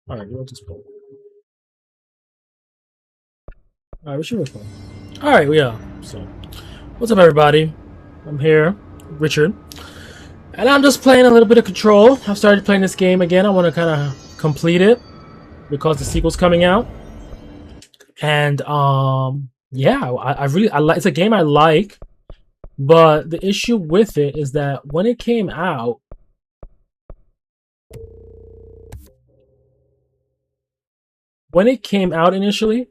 All right, we'll just pull. All right, we should record. All right, we are. So, what's up, everybody? I'm here, Richard, and I'm just playing a little bit of Control. I've started playing this game again. I want to kind of complete it because the sequel's coming out, and yeah, I really I like. It's a game I like, but the issue with it is that when it came out initially,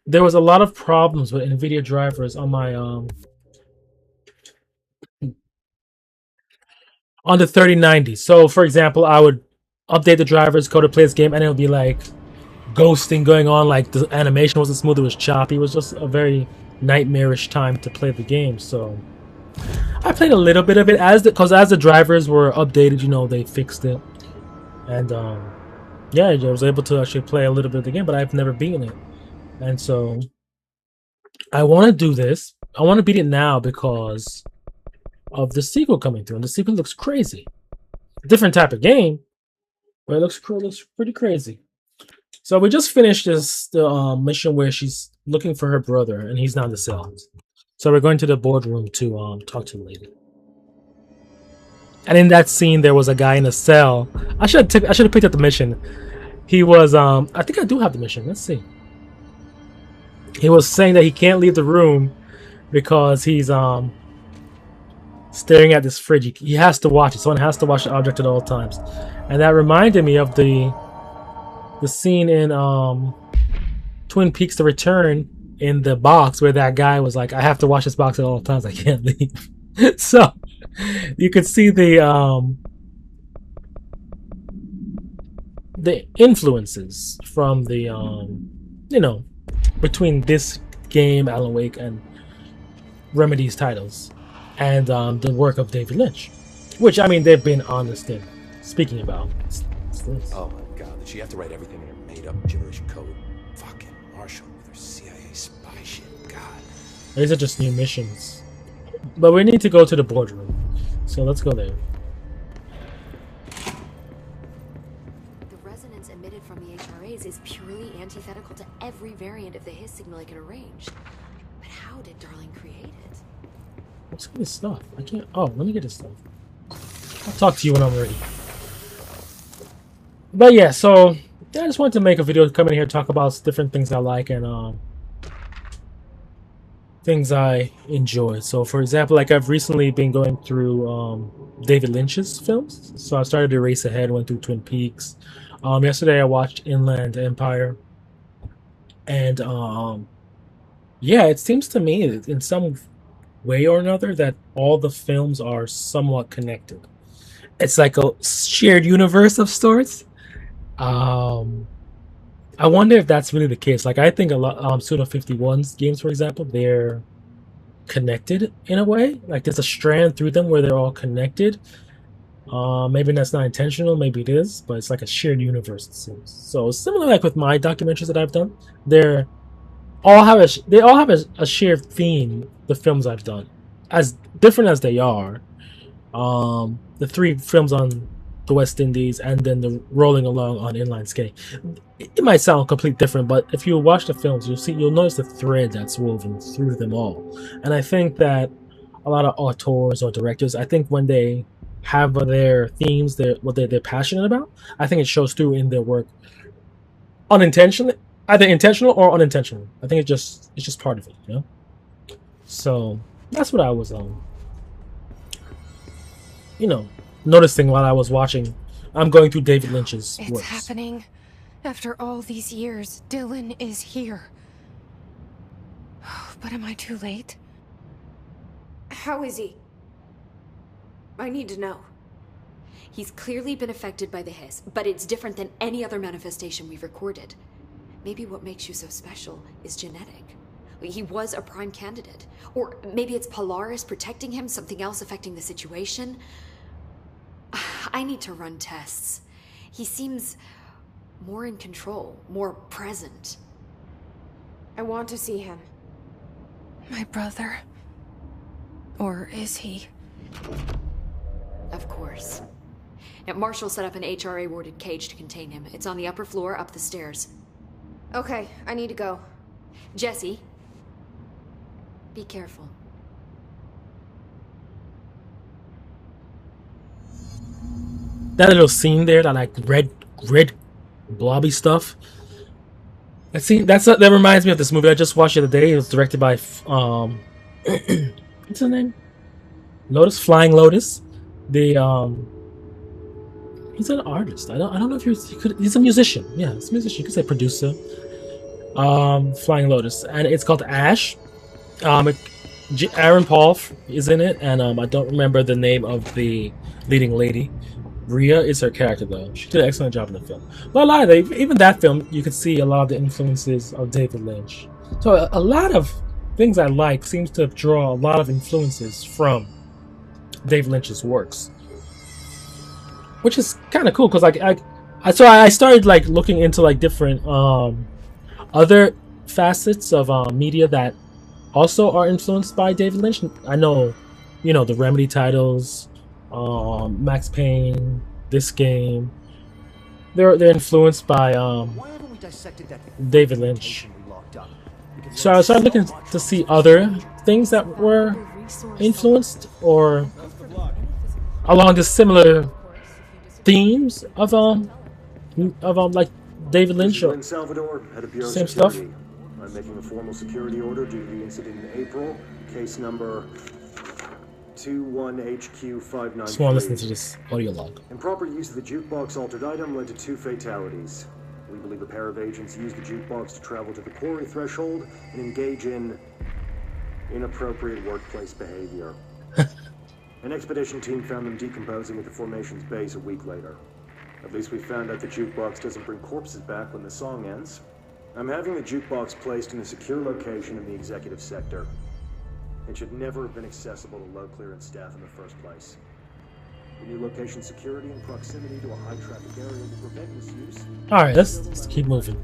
there was a lot of problems with NVIDIA drivers on my on the 3090. So, for example, I would update the drivers, go to play this game, and it would be like ghosting going on. Like the animation wasn't smooth; it was choppy. It was just a very nightmarish time to play the game. So, I played a little bit of it as the drivers were updated. You know, they fixed it, and yeah, I was able to actually play a little bit of the game. But I've never beaten it, and so I want to do this. I want to beat it now because of the sequel coming through, and the sequel looks crazy. Different type of game, but it looks pretty crazy. So we just finished the mission where she's looking for her brother, and he's not in the cell. So we're going to the boardroom to talk to the lady. And in that scene, there was a guy in a cell. I should have picked up the mission. He was I think I do have the mission. Let's see. He was saying that he can't leave the room because he's staring at this fridge. He has to watch it. Someone has to watch the object at all times. And that reminded me of the scene in Twin Peaks: The Return in the box where that guy was like, "I have to watch this box at all times. I can't leave." So you could see the influences from the you know, between this game, Alan Wake, and Remedy's titles, and the work of David Lynch, which I mean they've been honest in speaking about. Oh my god, did she have to write everything in her made-up gibberish code? Fucking Marshall with her CIA spy shit. God. These are just new missions, but we need to go to the boardroom, so let's go there. The resonance emitted from the HRAs is purely antithetical to every variant of the His signal I can arrange. But how did Darling create it? Let's get this stuff. I can't. Oh, let me get this stuff. I'll talk to you when I'm ready. But yeah, so I just wanted to make a video, come in here, talk about different things I like and things I enjoy. So, for example, like I've recently been going through David Lynch's films. So I started to race ahead, went through Twin Peaks. Yesterday I watched Inland Empire, and yeah, it seems to me that in some way or another that all the films are somewhat connected. It's like a shared universe of sorts. Um, I wonder if that's really the case. Like I think a lot, Suda 51's games, for example, they're connected in a way. Like there's a strand through them where they're all connected. Maybe that's not intentional, maybe it is, but it's like a shared universe, it seems. So similar, like with my documentaries that I've done, they're they all have a shared theme. The films I've done, as different as they are, the three films on the West Indies and then the Rolling Along on inline skating. It might sound completely different, but if you watch the films, you'll notice the thread that's woven through them all. And I think that a lot of auteurs or directors, I think when they have their themes, what they're passionate about, I think it shows through in their work unintentionally, either intentional or unintentional. I think it's just part of it, you know. So that's what I was you know, noticing while I was watching. I'm going through David Lynch's It's works. happening. After all these years, Dylan is here. But am I too late? How is he? I need to know. He's clearly been affected by the Hiss, but it's different than any other manifestation we've recorded. Maybe what makes you so special is genetic. He was a prime candidate. Or maybe it's Polaris protecting him, something else affecting the situation. I need to run tests. He seems more in control, more present. I want to see him. My brother. Or is he? Of course. Now, Marshall set up an HRA-warded cage to contain him. It's on the upper floor, up the stairs. Okay, I need to go. Jesse, be careful. That little scene there, that like red blobby stuff. That reminds me of this movie I just watched the other day. It was directed by what's his name? Flying Lotus. He's an artist. I don't know if he's a musician. Yeah, he's a musician. You could say producer. Flying Lotus, and it's called Ash. Aaron Paul is in it, and I don't remember the name of the leading lady. Rhea is her character, though. She did an excellent job in the film. But a lot of even that film, you could see a lot of the influences of David Lynch. So a lot of things I like seems to draw a lot of influences from David Lynch's works, which is kind of cool because I started like looking into like different other facets of media that also are influenced by David Lynch. I know, the Remedy titles. Max Payne, this game, they're influenced by David Lynch. So I started looking to see other things that were influenced or along the similar themes of like David Lynch or same stuff. I'm making a formal security order due to the incident in April. Case number 21HQ593. Just want to listen to this audio log. Improper use of the jukebox altered item led to 2 fatalities. We believe a pair of agents used the jukebox to travel to the quarry threshold and engage in inappropriate workplace behavior. An expedition team found them decomposing at the formation's base a week later. At least we found out the jukebox doesn't bring corpses back when the song ends. I'm having the jukebox placed in a secure location in the executive sector. It should never have been accessible to low clearance staff in the first place. The new location security and proximity to a high traffic area will prevent misuse. Alright, let's keep moving.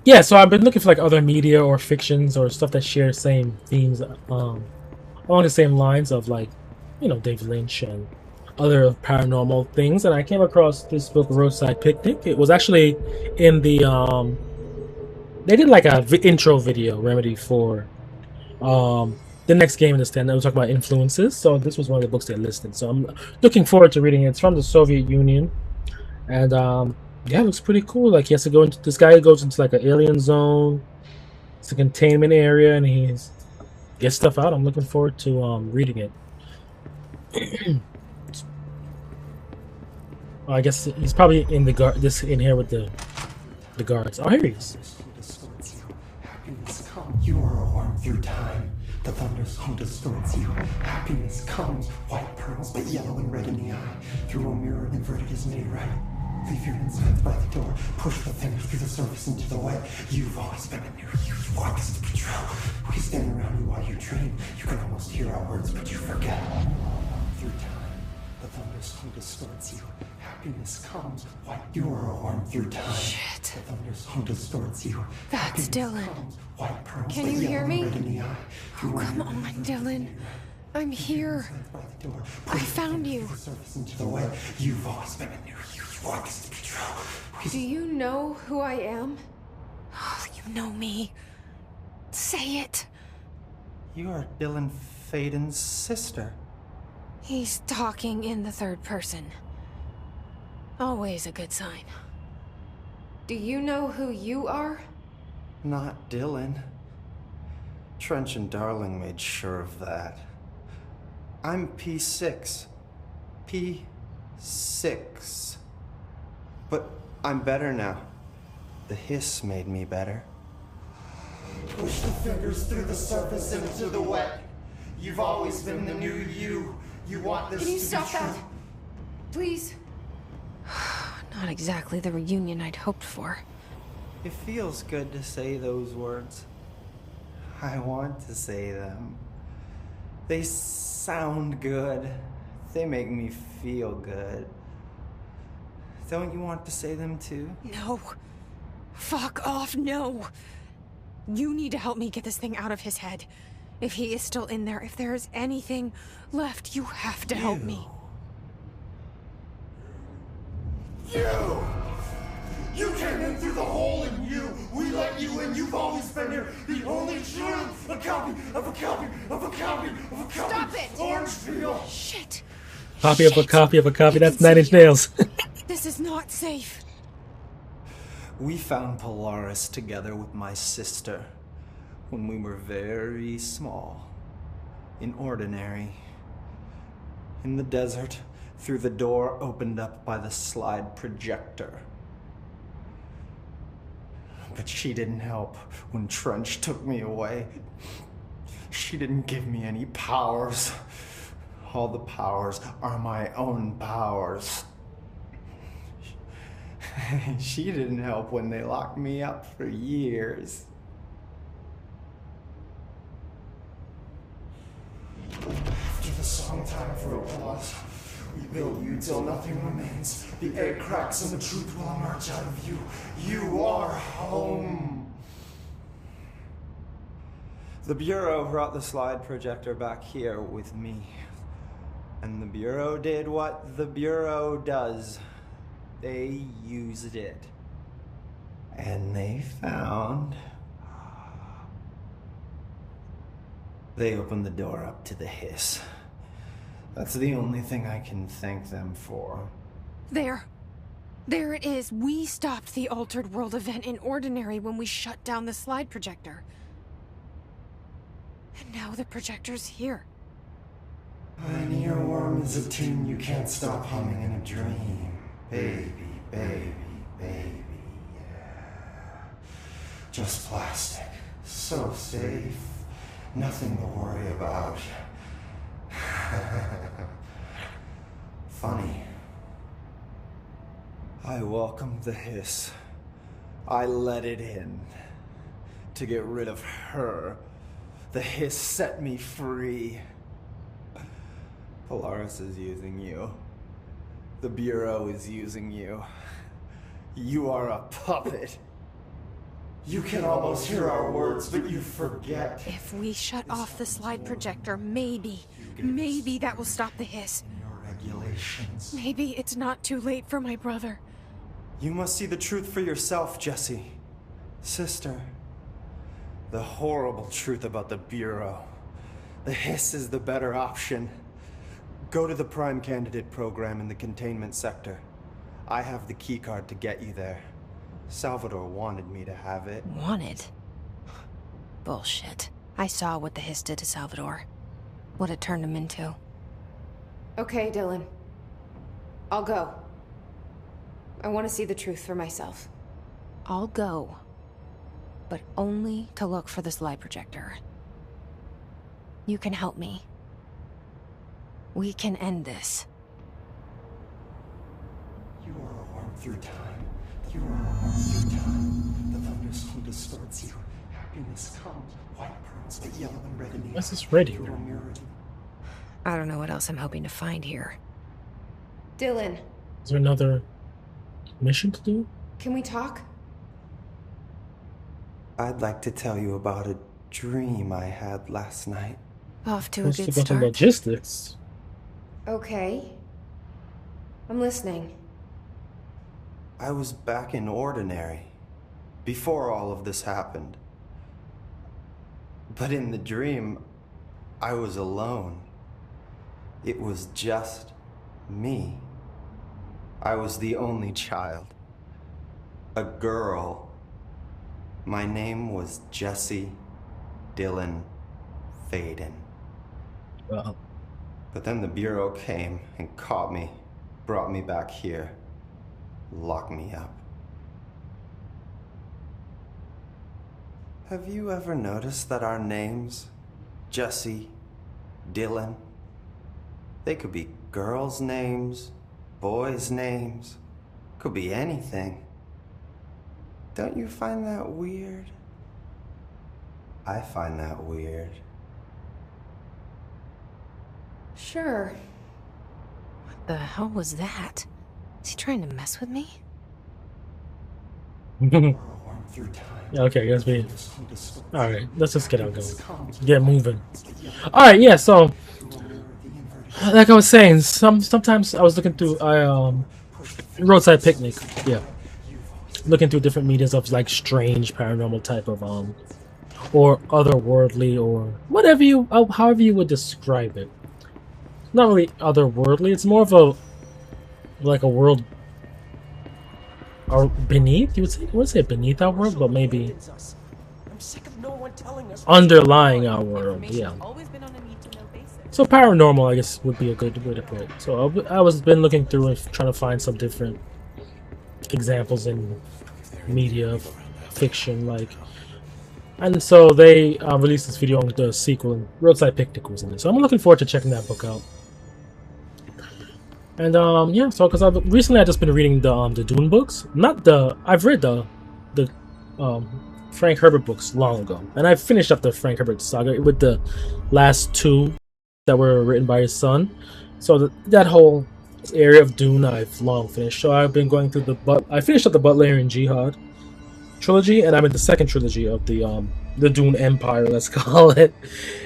Yeah, so I've been looking for like other media or fictions or stuff that share the same themes along the same lines of like, David Lynch and other paranormal things, and I came across this book, Roadside Picnic. It was actually in the they did like a intro video, Remedy, for the next game in the stand that was talking about influences. So this was one of the books they listed. So I'm looking forward to reading it. It's from the Soviet Union, and yeah, it looks pretty cool. Like he has to go into this guy goes into like an alien zone. It's a containment area, and he gets stuff out. I'm looking forward to reading it. I guess he's probably in the in here with the guards. Oh, here he is. Happiness comes, you are a worm through time. The thunderstorm distorts you. Happiness comes, white pearls, but yellow and red in the eye. Through a mirror, inverted is made right. Leave your insides by the door. Push the fingers through the surface into the wet. You've always been a new you. You want us to be true. We stand around you while you dream. You can almost hear our words, but you forget. Through time, the thunderstorm distorts you. Happiness comes, white. You are a worm through time. Shit. The thunderstorm distorts you. That's Dylan. Comes, white pearls, Can but you yellow hear and me? red in the eye. Oh, come on, Dylan. I'm here. I found you. Into the way. You've always been a new you. You want us to be true. Do you know who I am? Oh, you know me. Say it. You are Dylan Faden's sister. He's talking in the third person. Always a good sign. Do you know who you are? Not Dylan. Trench and Darling made sure of that. I'm P6. P6. But I'm better now. The hiss made me better. Push the fingers through the surface into the wet. You've always been the new you. You want this Can you to stop be true. that? Please. Not exactly the reunion I'd hoped for. It feels good to say those words. I want to say them. They sound good. They make me feel good. Don't you want to say them too? No. Fuck off, no. You need to help me get this thing out of his head. If he is still in there, if there is anything left, you have to help me. You! You came in through the hole in you! We let you in! You've always been here! The only truth! A copy of a copy of a copy of a copy! Stop it! Orange peel! Shit. Copy of a copy of a copy. I That's can 9 see Inch you. Nails. This is not safe. We found Polaris together with my sister when we were very small, in Ordinary, in the desert, through the door opened up by the slide projector. But she didn't help when Trench took me away. She didn't give me any powers. All the powers are my own powers. She didn't help when they locked me up for years. After the song time for applause, we build you till nothing remains. The egg cracks and the truth will emerge out of you. You are home. The Bureau brought the slide projector back here with me. And the Bureau did what the Bureau does. They used it. And they found... They opened the door up to the hiss. That's the only thing I can thank them for. There. There it is. We stopped the Altered World event in Ordinary when we shut down the slide projector. And now the projector's here. An earworm is a tune you can't stop humming in a dream. Baby, baby, baby, yeah. Just plastic. So safe. Nothing to worry about. Funny. I welcomed the hiss. I let it in. To get rid of her. The hiss set me free. Polaris is using you. The Bureau is using you. You are a puppet. You can almost hear our words, but you forget. If we shut off the slide projector, maybe that will stop the hiss. Your regulations. Maybe it's not too late for my brother. You must see the truth for yourself, Jesse. Sister. The horrible truth about the Bureau. The hiss is the better option. Go to the Prime Candidate program in the containment sector. I have the keycard to get you there. Salvador wanted me to have it. Wanted? Bullshit. I saw what the hiss did to Salvador. What it turned him into. Okay, Dylan. I'll go. I want to see the truth for myself. I'll go. But only to look for the slide projector. You can help me. We can end this. You are a worm through time. You are a worm through time. The thunderstorm distorts you. Happiness comes. White pearls, but yellow and red in the What's this radio? Through a mirror. I don't know what else I'm hoping to find here. Dylan, Is there another mission to do? can we talk? I'd like to tell you about a dream I had last night. Off to a Supposed to good go to start. logistics. Okay. I'm listening. I was back in Ordinary, before all of this happened. But in the dream, I was alone. It was just me. I was the only child. A girl. My name was Jesse Dylan Faden. Uh-oh. But then the Bureau came and caught me, brought me back here, locked me up. Have you ever noticed that our names, Jesse, Dylan, they could be girls' names, boys' names, could be anything. Don't you find that weird? I find that weird. Sure. What the hell was that? Is he trying to mess with me? Worm through time. Yeah, okay, guys, we. Thunderstorm distorts All right, let's just get out going. Happiness comes. Get moving. All right, yeah. So, Through a mirror, the inverted like I was saying, sometimes I was looking through. Roadside Picnic. Yeah, looking through different medias of like strange paranormal type of or otherworldly or whatever you however you would describe it. Not really otherworldly. It's more of a like a world or beneath. You would say I wouldn't say beneath our world, but maybe I'm sick of no one telling us underlying our world. Yeah. So paranormal, I guess, would be a good way to put it. So I was been looking through and trying to find some different examples in media, fiction, like, and so they released this video on the sequel, and Roadside Picnic was in it. So I'm looking forward to checking that book out. And yeah, so because I've recently I just been reading the Dune books. Not the I've read the Frank Herbert books long ago, and I finished up the Frank Herbert saga with the last two that were written by his son. So that whole area of Dune I've long finished. So I've been going through I finished up the Butlerian Jihad trilogy, and I'm in the second trilogy of the Dune Empire, let's call it,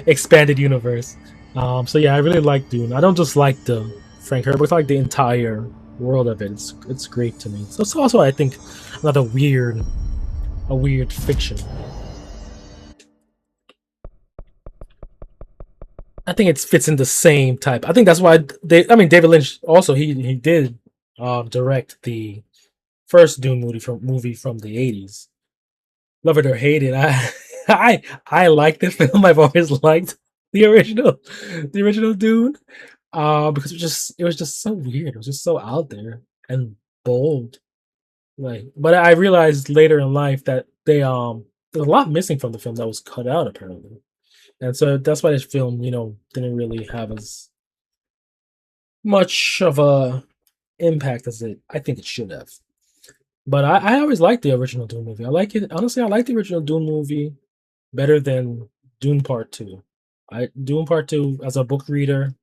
expanded universe. So yeah, I really like Dune. I don't just like the Frank Herbert, I like the entire world of it. It's great to me. So it's also, I think, another weird fiction. I think it fits in the same type. I think that's why David Lynch also he did direct the first Dune movie from the 80s. Love it or hate it, I like the film. I've always liked the original Dune. Because it was just so weird. It was just so out there and bold. Like, but I realized later in life that there's a lot missing from the film that was cut out apparently, and so that's why this film, didn't really have as much of a impact as I think it should have. But I always liked the original Dune movie. I like it honestly. I like the original Dune movie better than Dune Part Two. Dune Part Two as a book reader,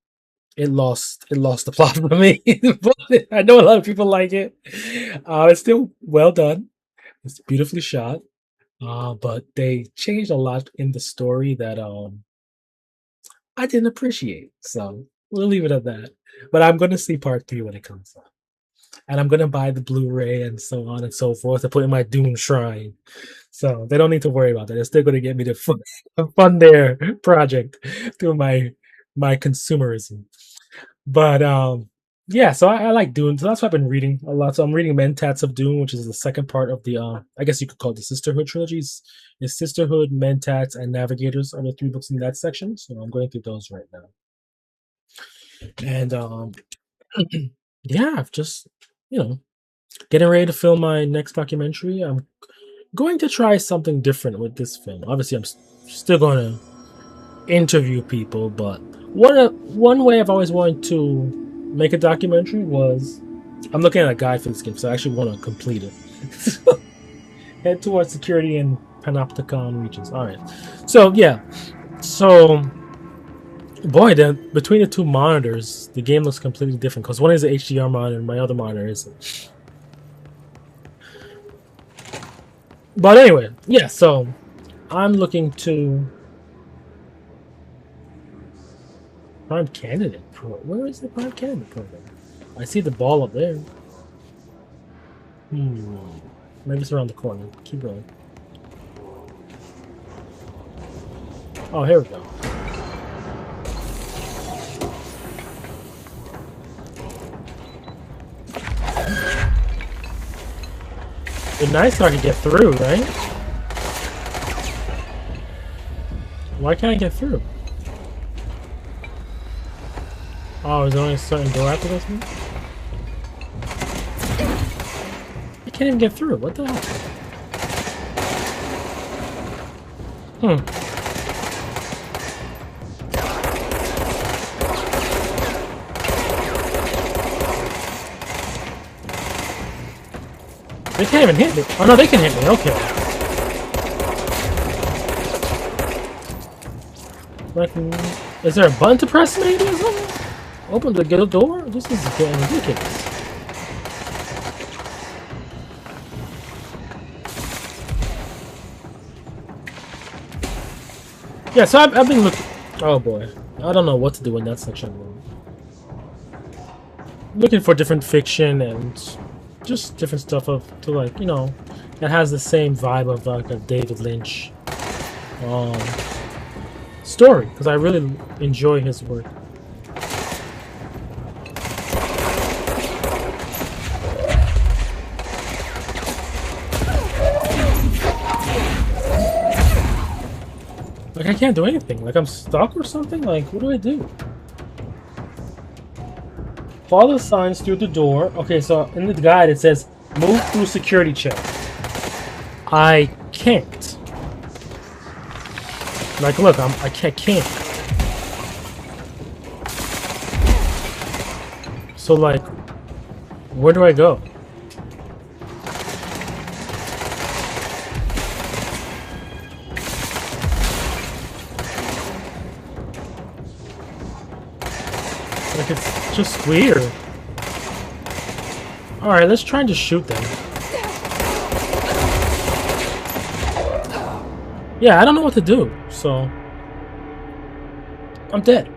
it lost the plot for me. But I know a lot of people like it. It's still well done. It's beautifully shot. But they changed a lot in the story that I didn't appreciate. So we'll leave it at that. But I'm gonna see part 3 when it comes out. And I'm gonna buy the Blu-ray and so on and so forth to put in my Dune shrine. So they don't need to worry about that. They're still gonna get me to fund their project through my consumerism. But yeah, so I like Dune. So that's what I've been reading a lot. So I'm reading Mentats of Dune, which is the second part of the I guess you could call it the Sisterhood trilogies. It's Sisterhood, Mentats, and Navigators are the 3 books in that section. So I'm going through those right now. And yeah, I've just getting ready to film my next documentary. I'm going to try something different with this film. Obviously, I'm still going to interview people, but one way I've always wanted to make a documentary was I'm looking at a guide for this game, so I actually want to complete it. So, head towards security in Panopticon regions. All right, so yeah, so boy, then between the 2 monitors, the game looks completely different because one is an HDR monitor and my other monitor isn't. But anyway, yeah, so I'm looking to Prime Candidate Pro. Where is the Prime Candidate program? I see the ball up there. Maybe it's around the corner. Keep going. Oh, here we go. It'd be nice if I could get through, right? Why can't I get through? Oh, is there only a certain door after this one? I can't even get through. What the hell? They can't even hit me. Oh no, they can hit me. Okay. Like, is there a button to press maybe or something? Open the door? This is getting ridiculous. Yeah, so I've been looking. Oh boy, I don't know what to do in that section. looking for different fiction and just different stuff of to like that has the same vibe of like a David Lynch um, story because I really enjoy his work. Like I can't do anything. Like I'm stuck or something. Like what do I do? Follow signs through the door. Okay, so in the guide it says move through security check. I can't. Like, look, I can't. So, like, where do I go? Like, it's just weird. Alright, let's try and just shoot them. Yeah, I don't know what to do, so I'm dead.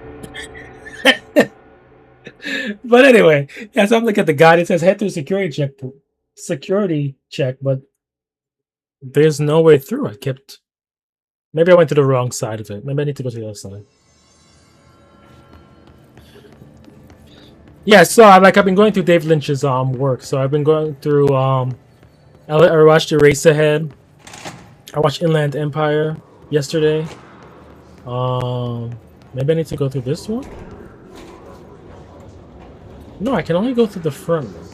But anyway, yeah, so I'm looking at the guide. It says head through security check, but there's no way through. Maybe I went to the wrong side of it. Maybe I need to go to the other side. Yeah, so I've been going through David Lynch's work. So I've been going through I watched Eraserhead. I watched Inland Empire yesterday. Maybe I need to go through this one? No, I can only go through the front one.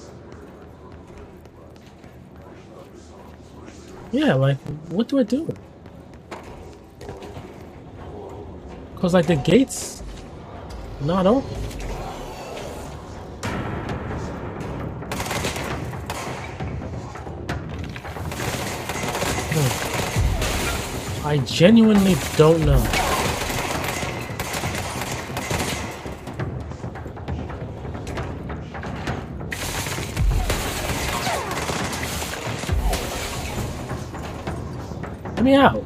Yeah, like, what do I do? Because, like, the gate's not open. I genuinely don't know. Let me out.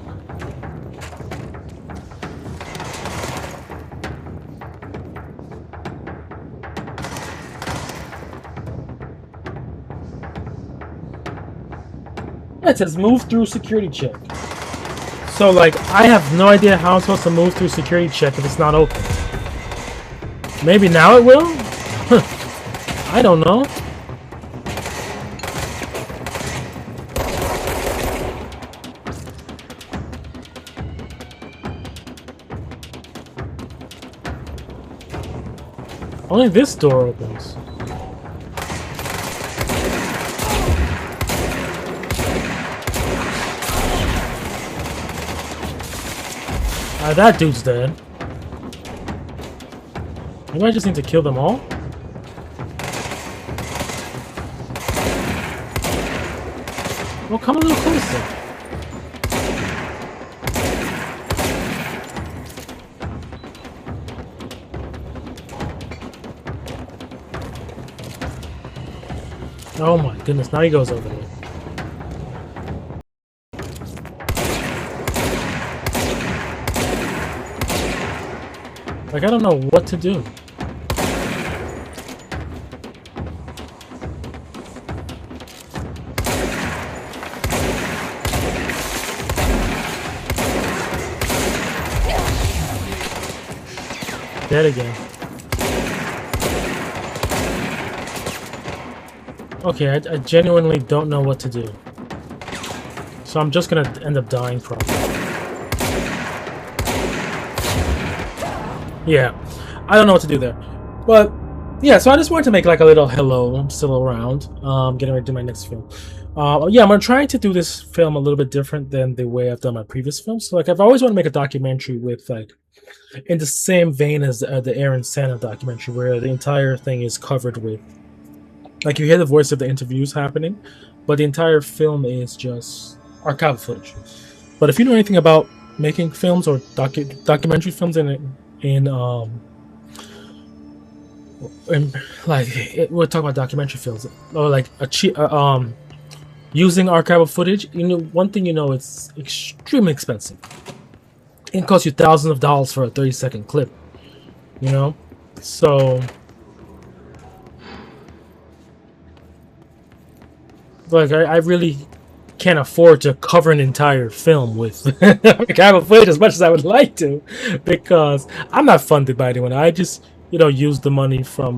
Yeah, it says move through security check. So, like, I have no idea how I'm supposed to move through security check if it's not open. Maybe now it will? I don't know. Only this door opens. That dude's dead. Maybe I just need to kill them all? Well, come a little closer. Oh my goodness, now he goes over there. Like, I don't know what to do. Dead again. Okay, I genuinely don't know what to do. So I'm just gonna end up dying probably. Yeah, I don't know what to do there. But, yeah, so I just wanted to make like a little hello. I'm still around. Getting ready to do my next film. Yeah, I'm trying to do this film a little bit different than the way I've done my previous films. So, like, I've always wanted to make a documentary with, like, in the same vein as the Aaron Santa documentary, where the entire thing is covered with, like, you hear the voice of the interviews happening, but the entire film is just archival footage. But if you know anything about making films or documentary films we're talking about documentary films or like using archival footage, one thing it's extremely expensive. It costs you thousands of dollars for a 30-second clip, so Like I really can't afford to cover an entire film with archival footage as much as I would like to, because I'm not funded by anyone. I just use the money from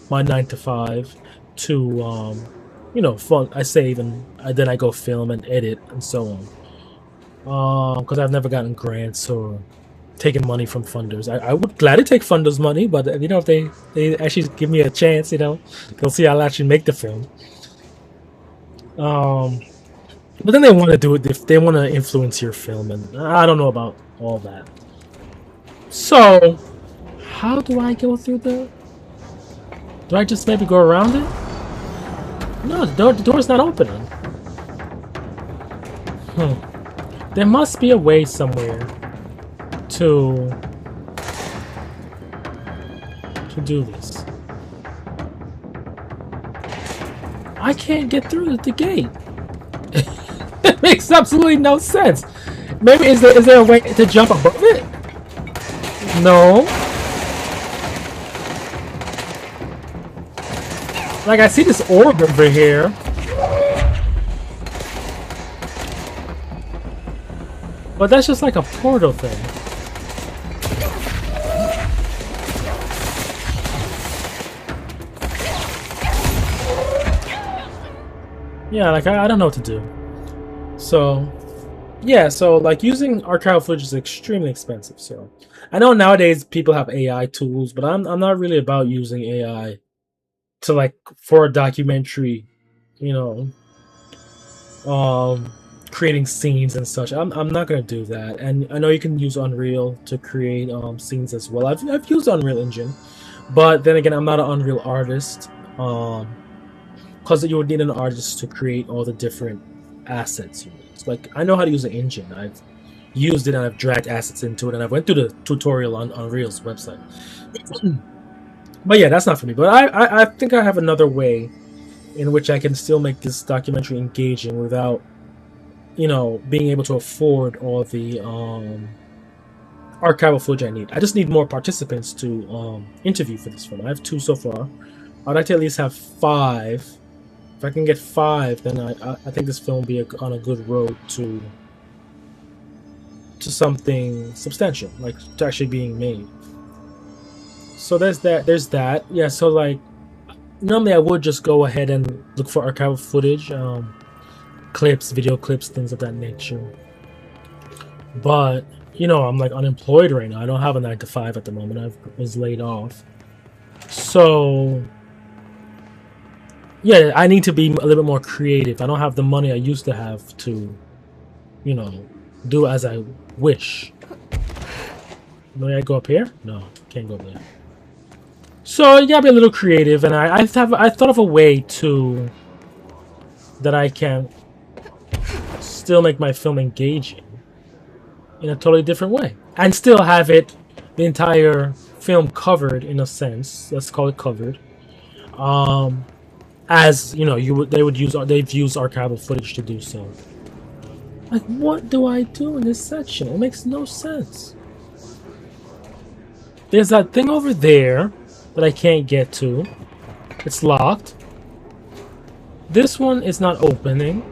my 9 to 5 to fund. I save and then I go film and edit and so on. Because I've never gotten grants or taken money from funders. I would gladly take funders' money, but if they actually give me a chance, they'll see I'll actually make the film. But then they want to do it if they want to influence your film, and I don't know about all that. So, how do I go through the? Do I just maybe go around it? No, the door's not opening. There must be a way somewhere to do this. I can't get through the gate. It makes absolutely no sense. Maybe is there a way to jump above it? No. Like I see this orb over here. But that's just like a portal thing. Yeah, like I don't know what to do. So, yeah, so like using archival footage is extremely expensive. So, I know nowadays people have AI tools, but I'm not really about using AI to like for a documentary, you know, creating scenes and such. I'm not gonna do that. And I know you can use Unreal to create scenes as well. I've used Unreal Engine, but then again, I'm not an Unreal artist. Because you would need an artist to create all the different assets. It's like I know how to use an engine. I've used it and I've dragged assets into it, and I've went through the tutorial on Unreal's website. But yeah, that's not for me. But I think I have another way in which I can still make this documentary engaging without, being able to afford all the archival footage I need. I just need more participants to interview for this film. I have 2 so far. I'd like to at least have 5. If I can get 5, then I think this film will be on a good road to something substantial, like to actually being made. So there's that. Yeah, so like normally I would just go ahead and look for archival footage, clips, video clips, things of that nature. But I'm like unemployed right now. I don't have a 9 to 5 at the moment. I was laid off. So yeah, I need to be a little bit more creative. I don't have the money I used to have to, do as I wish. May I go up here? No, can't go there. So you gotta be a little creative, and I thought of a way that I can still make my film engaging in a totally different way, and still have the entire film covered in a sense. Let's call it covered. As they've used archival footage to do so. Like, what do I do in this section? It makes no sense. There's that thing over there that I can't get to. It's locked. This one is not opening.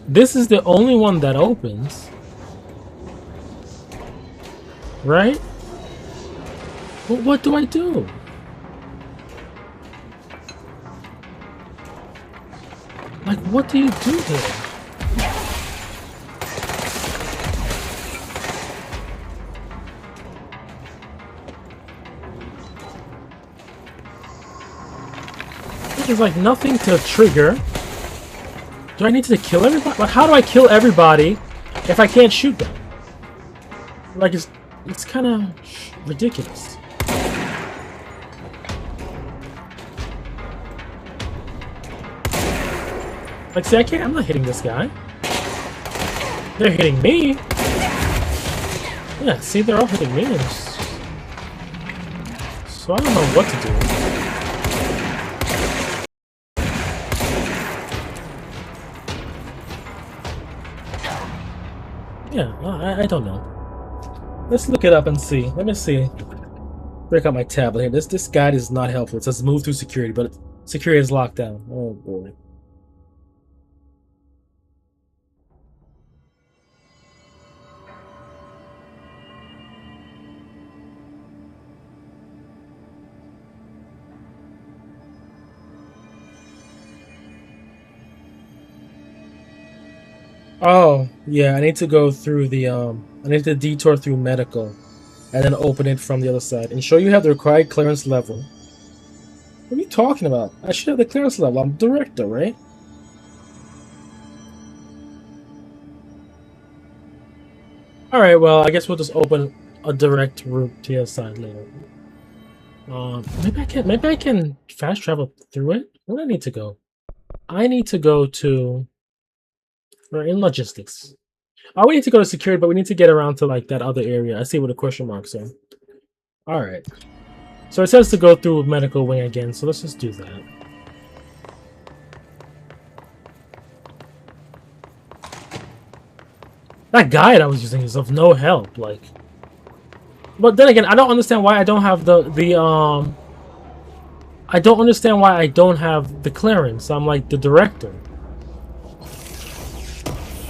This is the only one that opens. Right? But what do I do? Like, what do you do here? There's like nothing to trigger. Do I need to kill everybody? Like, how do I kill everybody if I can't shoot them? Like, it's kind of ridiculous. Like, see, I'm not hitting this guy. They're hitting me. Yeah, see, they're all hitting me. So I don't know what to do. Yeah, I don't know. Let's look it up and see. Let me see. Break out my tablet here. This guide is not helpful. It says move through security, but security is locked down. Oh boy. Oh, yeah, I need to go through the I need to detour through medical and then open it from the other side. Ensure you have the required clearance level. What are you talking about? I should have the clearance level. I'm director, right? Alright, well, I guess we'll just open a direct route to the other side later. Maybe I can fast travel through it? Where do I need to go? I need to go to we're in logistics. Oh, we need to go to security, but we need to get around to like that other area. I see where the question marks are. Alright. So it says to go through medical wing again, so let's just do that. That guide I was using is of no help, like. But then again, I don't understand why I don't have I don't understand why I don't have the clearance. I'm like the director.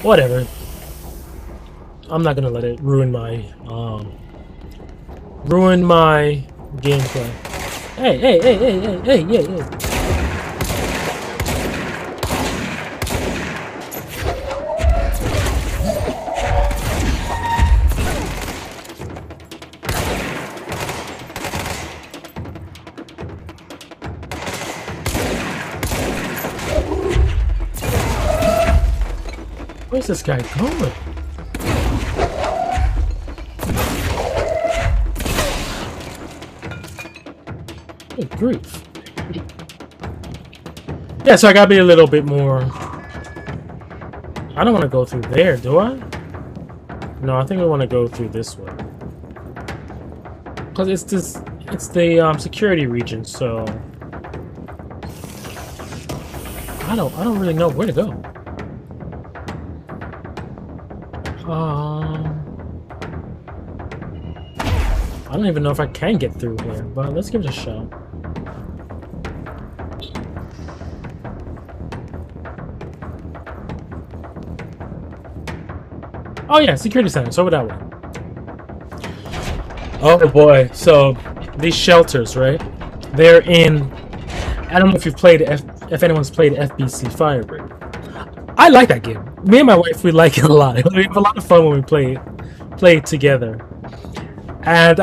Whatever. I'm not gonna let it ruin my gameplay. Hey, yeah. Where's this guy going? Good grief. Yeah, so I gotta be a little bit more. I don't want to go through there, do I? No, I think I want to go through this way. Because it's the security region, so I don't really know where to go. I don't even know if I can get through here, but let's give it a shot. Oh yeah, security center, it's over that way. Oh boy, so these shelters, right? They're in. I don't know if you've played if anyone's played FBC Firebreak. I like that game. Me and my wife, we like it a lot. We have a lot of fun when we play it together. And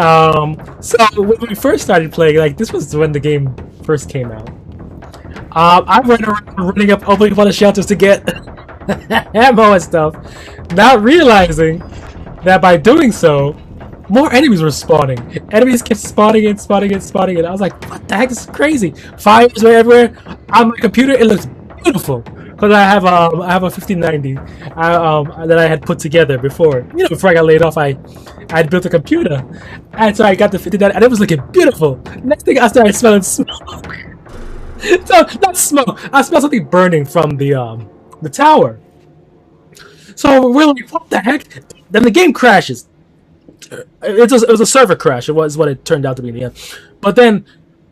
so when we first started playing, like this was when the game first came out. I went around running up, opening up all the shelters to get ammo and stuff, not realizing that by doing so, more enemies were spawning. Enemies kept spawning in. I was like, what the heck? This is crazy. Fires were everywhere. On my computer, it looks beautiful. Because I have a 1590 that I had put together before. You know, before I got laid off, I had built a computer. And so I got the 1590, and it was looking beautiful. Next thing I started smelling smoke. So, not smoke. I smelled something burning from the tower. So we're like, what the heck? Then the game crashes. It was a server crash. It was what it turned out to be in the end. But then,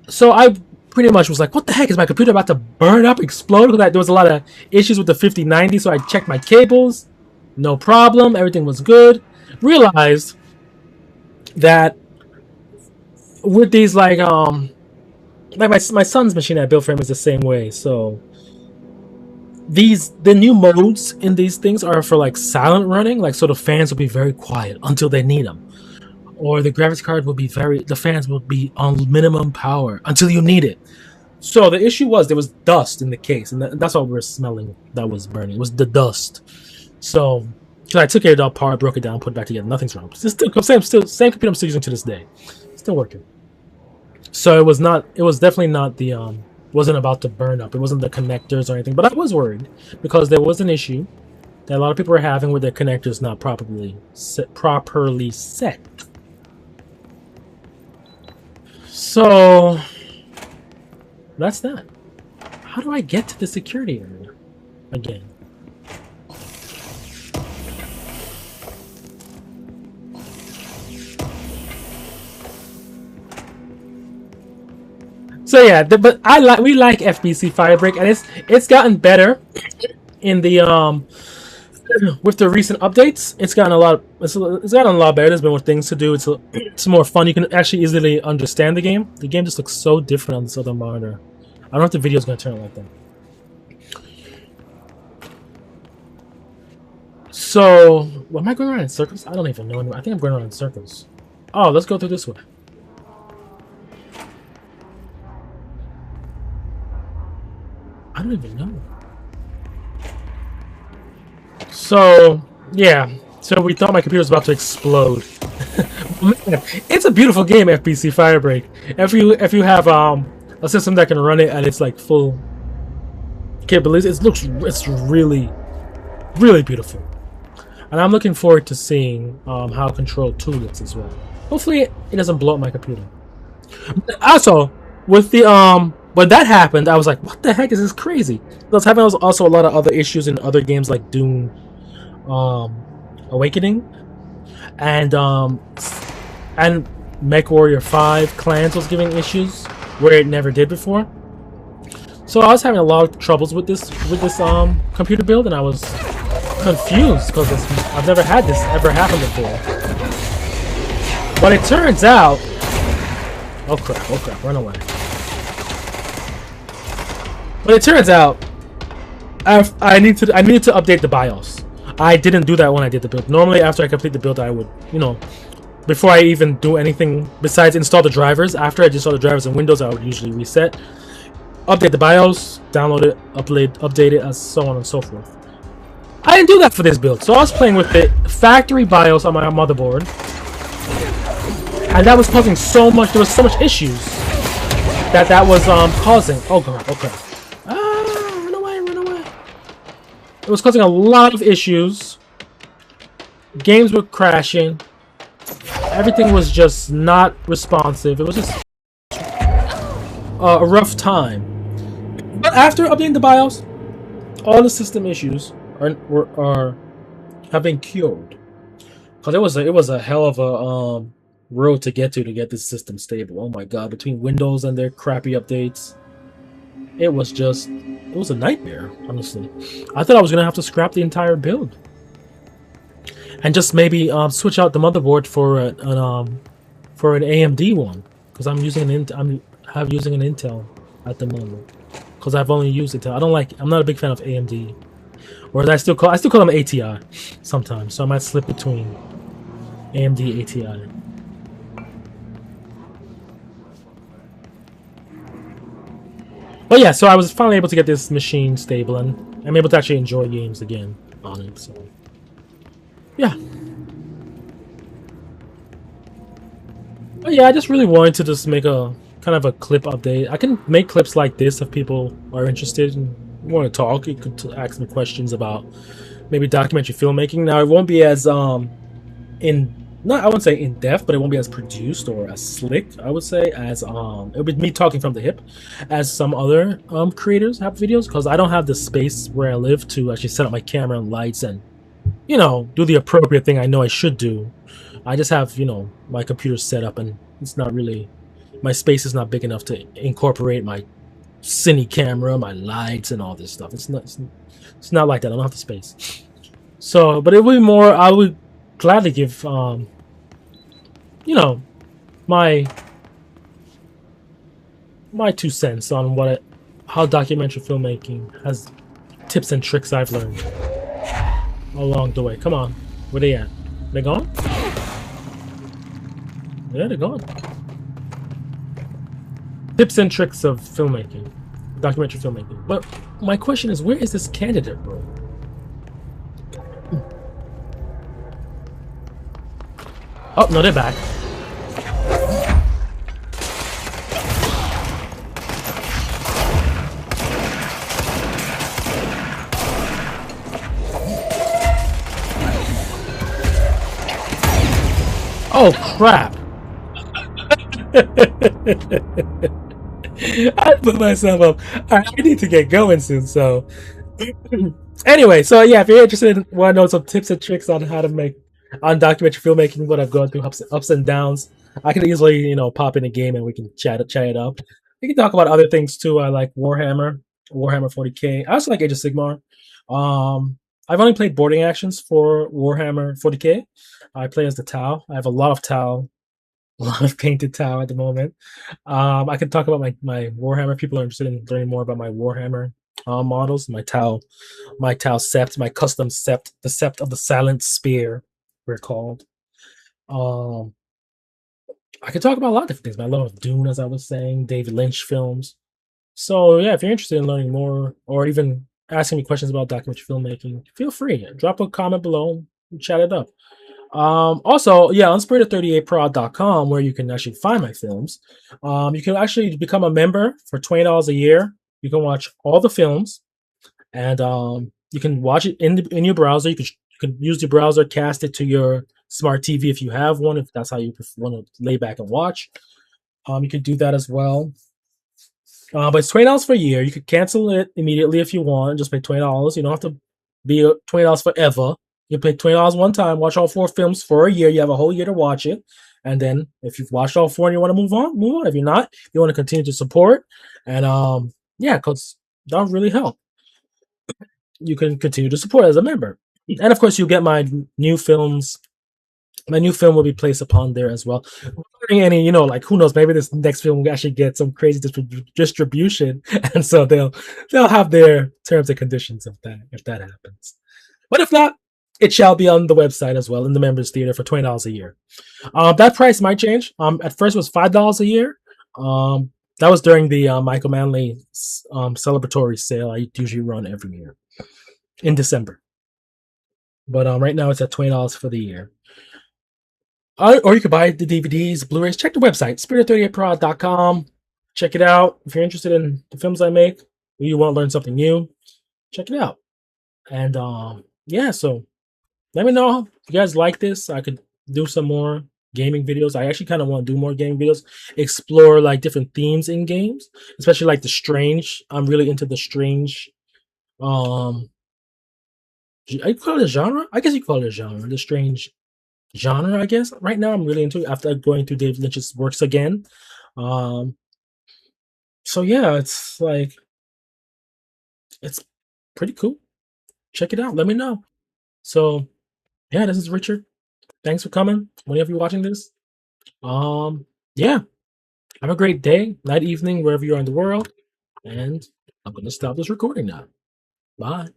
so I pretty much was like, what the heck? Is my computer about to burn up, explode? Because there was a lot of issues with the 5090, so I checked my cables. No problem. Everything was good. Realized that with these, like my son's machine I built for him is the same way. So the new modes in these things are for like silent running, like so the fans will be very quiet until they need them, or the graphics card will be the fans will be on minimum power until you need it. So the issue was there was dust in the case, and that's what we were smelling that was burning. It was the dust. So I took it all apart, broke it down, put it back together. Nothing's wrong. It's still same computer I'm still using to this day. Still working. So it was definitely not the wasn't about to burn up. It wasn't the connectors or anything, but I was worried because there was an issue that a lot of people were having with their connectors not properly set. So that's that. How do I get to the security area again? So yeah, but we like FBC Firebreak, and it's gotten better in the with the recent updates. It's gotten a lot better. There's been more things to do. It's more fun. You can actually easily understand the game. The game just looks so different on this other monitor. I don't know if the video's gonna turn out like that. So, am I going around in circles? I don't even know. I think I'm going around in circles. Oh, let's go through this way. I don't even know. So, yeah. So we thought my computer was about to explode. Man, it's a beautiful game, FPC Firebreak. If you have a system that can run it at its like full capabilities, it's really beautiful. And I'm looking forward to seeing how Control 2 looks as well. Hopefully it doesn't blow up my computer. Also, with the when that happened, I was like, what the heck is this crazy? I was having also a lot of other issues in other games like Dune Awakening and MechWarrior 5 Clans was giving issues where it never did before. So I was having a lot of troubles with this computer build, and I was confused because I've never had this ever happen before. But it turns out, oh crap, run away. But it turns out I needed to update the BIOS. I didn't do that when I did the build. Normally, after I complete the build, I would, before I even do anything besides install the drivers, after I install the drivers in Windows, I would usually reset, update the BIOS, download it, update it, and so on and so forth. I didn't do that for this build, so I was playing with the factory BIOS on my motherboard, and that was causing so much. There was so much issues that was causing. Oh god, okay. Run away. It was causing a lot of issues. Games were crashing. Everything was just not responsive. It was just a rough time. But after updating the BIOS, all the system issues have been cured. Cause it was a hell of a road to get this system stable. Oh my god! Between Windows and their crappy updates, it was a nightmare. Honestly, I thought I was gonna have to scrap the entire build and just maybe switch out the motherboard for an AMD one, because I'm using an Intel at the moment, because I've only used Intel. I'm not a big fan of AMD, whereas I still call them ATI sometimes. So I might slip between AMD ATI. But yeah, so I was finally able to get this machine stable, and I'm able to actually enjoy games again on it. So yeah. But yeah, I just really wanted to just make a kind of a clip update. I can make clips like this if people are interested and want to talk. You could ask me questions about maybe documentary filmmaking. Now it won't be as I wouldn't say in depth, but it won't be as produced or as slick, I would say, as it'll be me talking from the hip, as some other creators have videos, because I don't have the space where I live to actually set up my camera and lights and do the appropriate thing I know I should do. I just have my computer set up, and it's not really, my space is not big enough to incorporate my cine camera, my lights, and all this stuff. It's not like that. I don't have the space. So, but it would be more. I would gladly give my 2 cents on how documentary filmmaking has tips and tricks I've learned along the way. Come on, where they at? They gone? Yeah, they're gone. Tips and tricks of filmmaking, documentary filmmaking. But my question is, where is this candidate, bro? Oh, no, they're back. Oh, crap. I put myself up. Alright, I need to get going soon, so... Anyway, so yeah, if you're interested in want to know some tips and tricks on how to make on documentary filmmaking, what I've gone through, ups and downs, I can easily pop in a game and we can chat it up. We can talk about other things too. I like Warhammer 40K. I also like Age of Sigmar. I've only played boarding actions for Warhammer 40K. I play as the Tau. I have a lot of Tau, a lot of painted Tau at the moment. I can talk about my Warhammer. People are interested in learning more about my Warhammer models. My Tau Sept, my custom Sept, the Sept of the Silent Spear, we're called. Um, I could talk about a lot of different things. I love Dune, as I was saying, David Lynch films. So yeah, if you're interested in learning more or even asking me questions about documentary filmmaking, feel free. Drop a comment below and chat it up. Also, yeah, on spirit38prod.com, where you can actually find my films. You can actually become a member for $20 a year. You can watch all the films, and you can watch it in your browser. You can use your browser, cast it to your smart TV if you have one, if that's how you want to lay back and watch. You can do that as well. But it's $20 for a year. You could cancel it immediately if you want. Just pay $20. You don't have to be $20 forever. You pay $20 one time, watch all four films for a year. You have a whole year to watch it. And then if you've watched all four and you want to move on, move on. If you're not, you want to continue to support. And yeah, because that would really help. You can continue to support as a member. And of course, you get my new films. My new film will be placed upon there as well. Any, like who knows? Maybe this next film will actually get some crazy distribution, and so they'll have their terms and conditions if that happens. But if not, it shall be on the website as well in the members theater for $20 a year. That price might change. At first it was $5 a year. That was during the Michael Manley celebratory sale I usually run every year in December. But right now it's at $20 for the year. Or you could buy the DVDs, Blu-rays. Check the website, spirit38prod.com. Check it out. If you're interested in the films I make, or you want to learn something new, check it out. And yeah, so let me know if you guys like this. I could do some more gaming videos. I actually kind of want to do more gaming videos, explore like different themes in games, especially like the strange. I'm really into the strange. I call it a genre. I guess you call it a genre. The strange genre, I guess. Right now, I'm really into it after going through David Lynch's works again. Um, so yeah, it's pretty cool. Check it out. Let me know. So yeah, this is Richard. Thanks for coming. Whenever you're watching this, yeah, have a great day, night, evening, wherever you are in the world. And I'm gonna stop this recording now. Bye.